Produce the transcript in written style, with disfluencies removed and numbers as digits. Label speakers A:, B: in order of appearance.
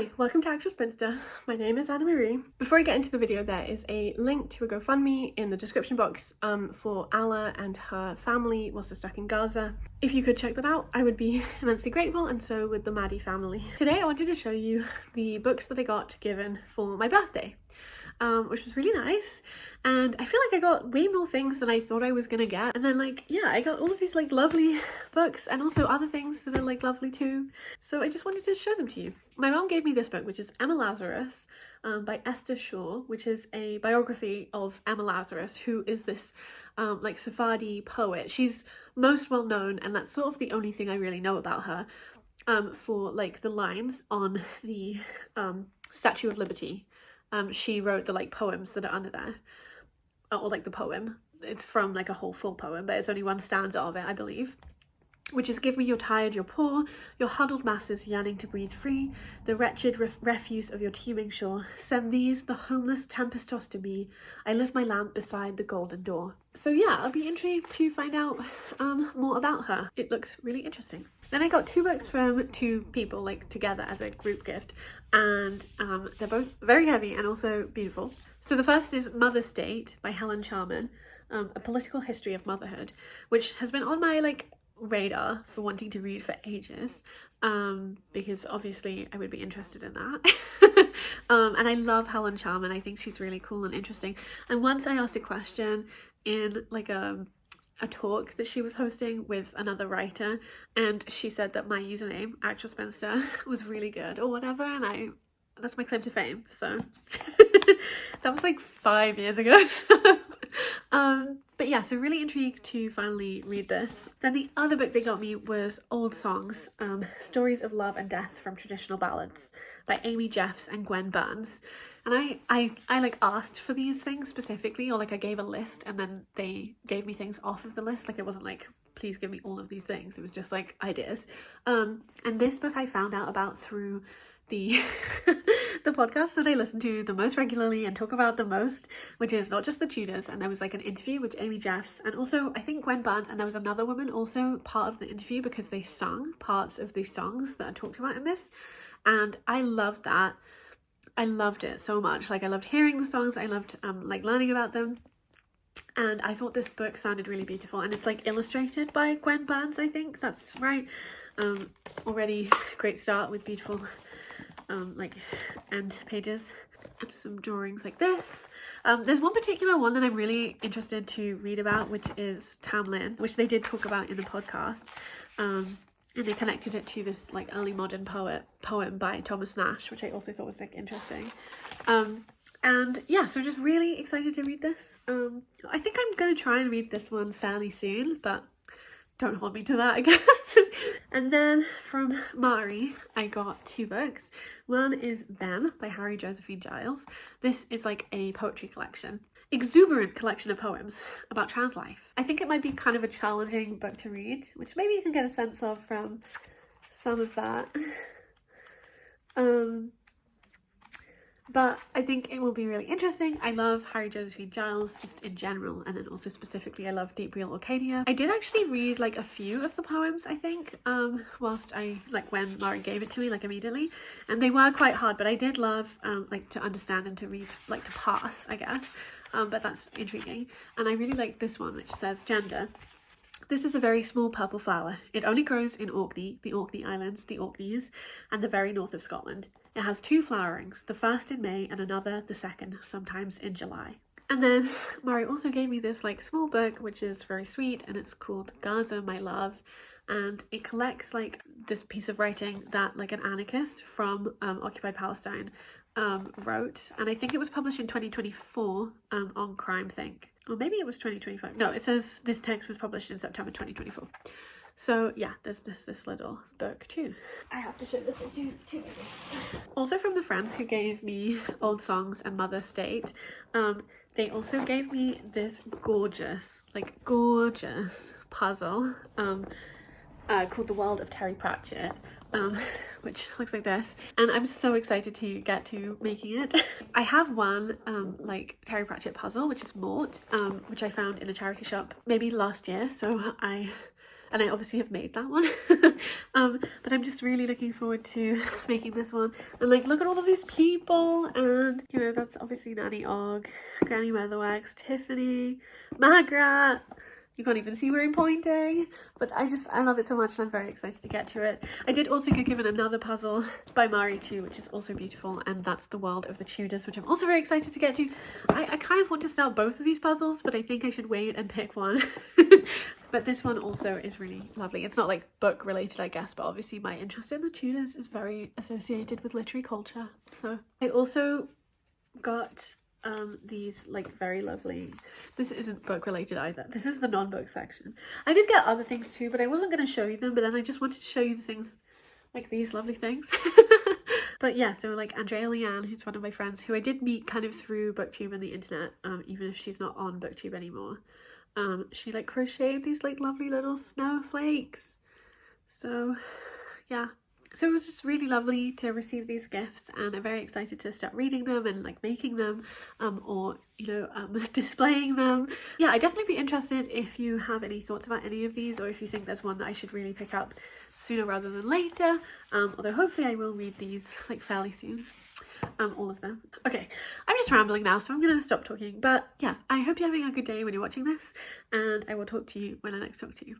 A: Hi, welcome to Actress Spinster. My name is Anna Marie. Before I get into the video, there is a link to a GoFundMe in the description box for Alla and her family whilst they're stuck in Gaza. If you could check that out, I would be immensely grateful, and so would the Maddie family. Today I wanted to show you the books that I got given for my birthday. Which was really nice, and I feel like I got way more things than I thought I was gonna get, and then I got all of these lovely books and also other things that are lovely too, so I just wanted to show them to you. My mom gave me this book, which is Emma Lazarus by Esther Shaw, which is a biography of Emma Lazarus, who is this Sephardi poet. She's most well known, and that's sort of the only thing I really know about her, for the lines on the Statue of Liberty. She wrote the poems that are under there, or the poem. It's from a whole full poem, but it's only one stanza of it, I believe, which is: "Give me your tired, your poor, your huddled masses yearning to breathe free, the wretched refuse of your teeming shore. Send these, the homeless, tempest-tossed to me. I lift my lamp beside the golden door." So yeah, I'll be intrigued to find out more about her. It looks really interesting. Then I got two books from two people together as a group gift, and they're both very heavy and also beautiful. So the first is Mother State by Helen Charman, a political history of motherhood, which has been on my radar for wanting to read for ages, because obviously I would be interested in that. And I love Helen Charman. I think she's really cool and interesting. And once I asked a question in a talk that she was hosting with another writer, and she said that my username, Actress Spinster, was really good or whatever, and that's my claim to fame. So that was 5 years ago. But yeah, so really intrigued to finally read this. Then the other book they got me was Old Songs, Stories of Love and Death from Traditional Ballads by Amy Jeffs and Gwen Burns. And I asked for these things specifically, or I gave a list and then they gave me things off of the list. It wasn't please give me all of these things. It was just ideas. And this book I found out about through the the podcast that I listen to the most regularly and talk about the most, which is Not Just the Tudors. And there was an interview with Amy Jeffs and also I think Gwen Burns, and there was another woman also part of the interview because they sung parts of the songs that I talked about in this, and I loved that. I loved it so much. I loved hearing the songs. I loved learning about them, and I thought this book sounded really beautiful, and it's illustrated by Gwen Burns, I think that's right. Already great start with beautiful end pages and some drawings like this. There's one particular one that I'm really interested to read about, which is Tam Lin, which they did talk about in the podcast, and they connected it to this early modern poem by Thomas Nash, which I also thought was interesting. And yeah, so just really excited to read this. I think I'm gonna try and read this one fairly soon, but don't hold me to that, I guess. And then from Mari, I got two books. One is Them by Harry Josephine Giles. This is a poetry collection, exuberant collection of poems about trans life. I think it might be kind of a challenging book to read, which maybe you can get a sense of from some of that. But I think it will be really interesting. I love Harry Josephine Giles just in general, and then also specifically I love Deep Real Arcadia. I did actually read a few of the poems, I think, whilst I when Laurie gave it to me immediately, and they were quite hard, but I did love to understand and to read to pass, I guess. But that's intriguing, and I really like this one, which says Gender. This is a very small purple flower. It only grows in Orkney, the Orkney Islands, the Orkneys, and the very north of Scotland. It has two flowerings, the first in May and another, the second, sometimes in July. And then Mari also gave me this small book, which is very sweet, and it's called Gaza, My Love. And it collects this piece of writing that an anarchist from occupied Palestine wrote, and I think it was published in 2024 on Crime Think, or maybe it was 2025. No, it says this text was published in September 2024. So yeah, there's this little book too. I have to show this to you. Also from the friends who gave me Old Songs and Mother State, they also gave me this gorgeous puzzle called The World of Terry Pratchett, which looks like this, and I'm so excited to get to making it. I have one Terry Pratchett puzzle, which is Mort, which I found in a charity shop maybe last year, so I and I obviously have made that one. But I'm just really looking forward to making this one. And like, look at all of these people, and you know, that's obviously Nanny Og, Granny Weatherwax, Tiffany, Magrat. You can't even see where I'm pointing, but I love it so much, and I'm very excited to get to it. I did also get given another puzzle by Mari too, which is also beautiful, and that's The World of the Tudors, which I'm also very excited to get to. I kind of want to start both of these puzzles, but I think I should wait and pick one. But this one also is really lovely. It's not like book related, I guess, but obviously my interest in the Tudors is very associated with literary culture. So I also got these like very lovely, this isn't book related either, this is the non-book section. I did get other things too, but I wasn't going to show you them, but then I just wanted to show you the things, like these lovely things. But yeah, so like Andrea Leanne, who's one of my friends who I did meet kind of through BookTube and the internet, even if she's not on BookTube anymore, she like crocheted these like lovely little snowflakes. So yeah, so it was just really lovely to receive these gifts, and I'm very excited to start reading them and like making them, or you know, displaying them. Yeah, I'd definitely be interested if you have any thoughts about any of these, or if you think there's one that I should really pick up sooner rather than later, although hopefully I will read these like fairly soon. All of them. Okay, I'm just rambling now, so I'm gonna stop talking, but yeah, I hope you're having a good day when you're watching this, and I will talk to you when I next talk to you.